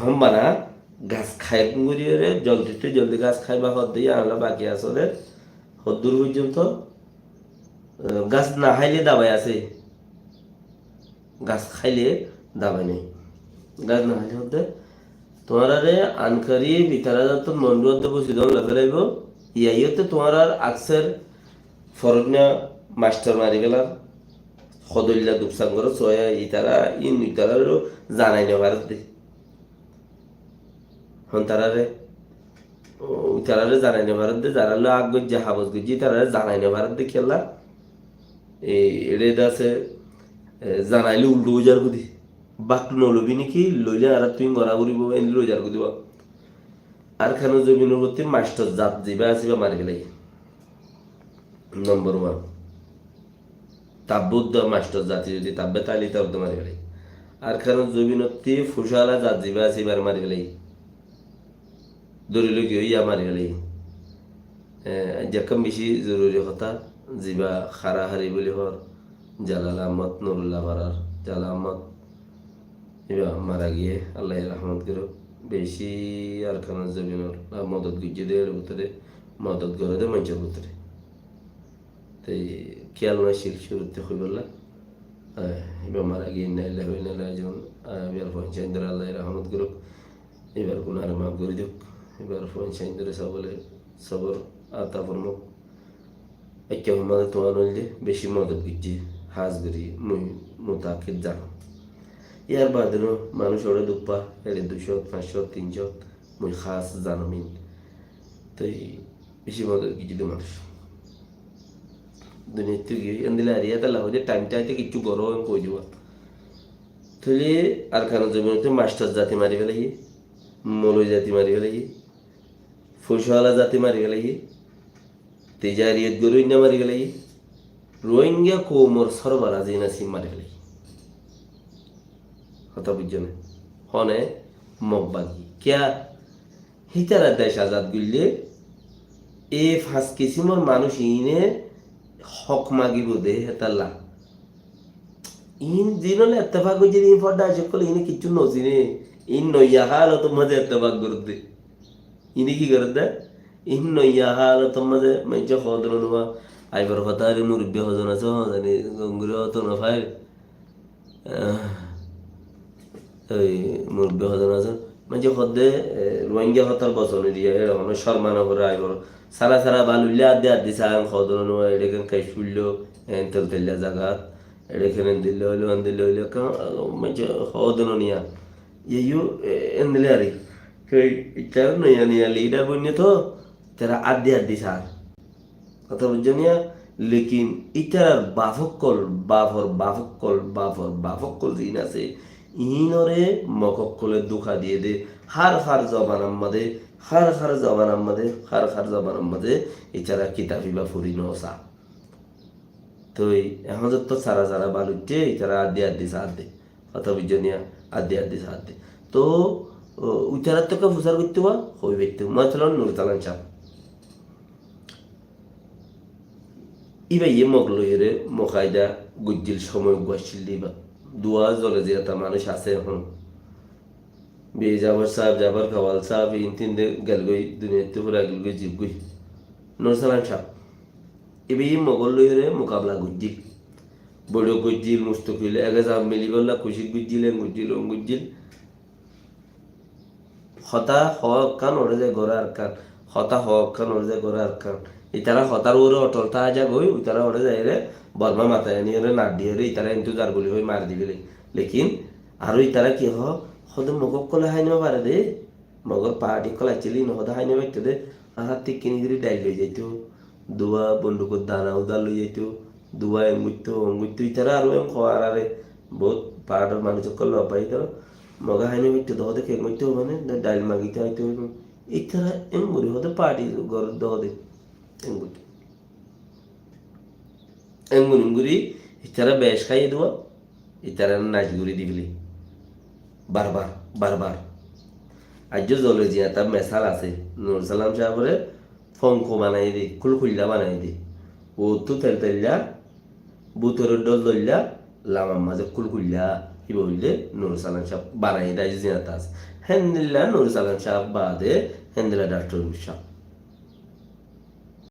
এখন বানা গাছ খাই গুড়িয়ে জলদি জলদি গাছ খাইবা হদ দিয়ে আনলা বাকি আসলে হদ্দূর পর্যন্ত গাছ না খাইলে দাবাই আছে, গাছ খাইলে দাবাই নেই, গাছ না খাইলে হতে তোমার আরে আনকারি বিতারা যত মন্ডুয়াতে বসে দল লাগে লাগব ইয়াইতে তোমার আর আকসের ফরজ্ঞা মাস্টার মারি গেলাম সদল্যা দুপসাঙ্গর সয়া ইতারারও জানাই না ভারত দে হন তারারে জানাই না ভারত দে যারা আগ গজ্জা হাবস গজ্জি তারারে জানাই না ভারত দে খেলা এই এটা আছে জানাইলে উল্টো যার বুদ্ধি বাকটু নলবি নাকি লইলে আর তুমি গড়া ঘুরিব এনে লই যার দিব আর খানো জমিনের প্রতি মাস্টার জাত যাবা আসিবা মারি গেলে নম্বর ওয়ান তাব্বুদ্দ মাস্টার জাতি যদি তাব্বে তালি তাব্দ মারি গেলে আর খানো জমিনতি ফুসালা জাত যাবা আসিবার মারি গেলে দরিল কি ইয়া মারি গেলে যেরকম বেশি জরুরি কথা জিবা খারা হারি বলি হর জালাল আহমদ নুরুল্লাহ মারার জালাল আহমদ এবার মারা গিয়ে আল্লাহ রহমত করো বেশি আর খানা জমিনের মদত গুজিয়ে দেয় ভিতরে মদত করে দেয় মানুষের ভিতরে তাই খেয়াল নয় শিখ শুরুতে হয়ে বললাম এবার মারা গিয়ে নাইলে হয়ে নাইলে যেমন এবার পঞ্চায়েতের আল্লাহ রহমত করুক এবার কোনো আর মাফ করে দিক এবার পঞ্চায়েতের সবলে সবর আতা ফরমুক একটা মদত তোমার নইলে বেশি মদত গুজিয়ে হাজ করি মুই মোতাকিদ জানো ইয়ার বাদেও মানুষ ওরা দুপ্পা এড়ে 200 500 300 মুই খাস জানমিন তাই বেশি মদত কিছু মানুষ দুনিয়াতে গিয়ে এন্দিলে আরিয়া তালা হয়ে টাইমটাইতে কিছু গরম কই যাওয়া তাহলে আর খানো জমিতে মাস্টার জাতি মারি ফেলাই মলই জাতি মারি ফেলাই ফুসওয়ালা জাতি মারি ফেলাই তেজারিয়ত গরুইনা মারি ফেলাই রোহিঙ্গা কোমর সরবরাহ জিনা সিম মারি ফেলাই কথা বুঝছো না হনে মগবাগি কিয়া হিতারা দেশ আজাদ গুললে এ ফাঁস কিসিমর মানুষ ইনে হক মাগিব দে হেতাল্লা ইন দিনলে এত্তেফাক হইছে ইন ফডা সকল ইনে কিচ্ছু নসিনে ইন নইয়া হালত মধ্যে এত্তেফাক করতে ইনি কি করতে ইন নইয়া হালত মধ্যে মেজে খদর নোয়া আইবার হতারে মুরব্বি হজন আছে জানি গঙ্গুরে হতো না ভাই ওই মুরব্বি হজন আছে মানে হদে রোহিঙ্গা হতার বসন দিয়ে এরকম শর্মানো করে আইবার সারা সারা বালুল্লা আদে আদি সাং খদর নোয়া এটাকে কাই শুললো তেল তেলিয়া জাগাত এখানে দিল্লি হইলো আন্দিল্লি হইলো মানে হদন নিয়া ইউ এন্দিলে আরে ইটার নইয়া নিয়া লিডার বন্যে তো তারা আদি আদি সার কথা বুঝছো নিয়া লেকিন ইটার বাফক্কল জিন আছে ইনরে মকক্কলে দুঃখা দিয়ে দে হার জবান আমাদের এছাড়া কিতাবি বা ফুরি নসা তো এখন তো সারা সারা বালুচ্ছে এছাড়া আদি সাথ দে কথা বুঝছো নিয়া আদি সাথ দে তো উচারার থেকে ফুসার করতে হওয়া হই ব্যক্তি মাতলান নুর তালান চাপ ইবাই মগলইরে মকায়দা গুজ্জিল সময় গুয়াছিল দিবা দুয়া জলে যে একটা মানুষ আছে এখন বিয়ে যাবার খাওয়াল সাহেব ইন তিন গেল গই দুনিয়াতে পুরা গেল গই জীব গই নরসালাম সাহেব ইবাই মগলইরে মোকাবলা গুজ্জিল বড় গুজ্জিল মুস্তকিল এগে যা মিলি বললা খুশি গুজ্জিল হতা হক কান ওরে যায় গড়া আর কান হতা হক কান ওরে যায় গড়া আর কান ইতারা হতার ওরে অটল তা যা গই ইতারা ওরে যায় রে বর্মা মাথায় নিয়ে রে নাক দিয়ে রে ইতারা ইন্তজার বলি হই মার দিবে লেকিন আর ইতারা কি হদে মগক কলে হাই নেওয়া পারে দে মগর পাহাড়ি কলা চিলি নহদে হাই নেওয়া দে আর তিকিনি গিরি ডাইল লই যাইতো দুয়া বন্দুকর দানা উদার লই যাইতো দুয়া অঙ্গুত্য ইতারা আর এম খাওয়ার আরে বহুত পাহাড়ের মানুষ কল পাই তো মগা হাই নেওয়া দহ দেখে মইতো মানে ডাইল মাগিতে হয়তো ইতারা এম গরি হদে পাহাড়ি গর দহ দে এঙ্গুরি ইতারা বেশ খাইয়ে দেওয়া ইতারা নাচ ঘুরি দিবলি বারবার আজ জলে জিয়া তার মেসাল আছে নুর সালাম সাহেবের ফঙ্ক বানাই দি খুলখুল্লা বানাই দি ও তো তেল তেল্লা বুতরের ডল দল্লা লামার মাঝে খুলখুল্লা কি বললে নুর সালাম সাহেব বানাই দেয় জিয়াতা আছে হেন্দিল্লা নুর সালাম সাহেব বাদে হেন্দিল্লা ডাক্তার সাহেব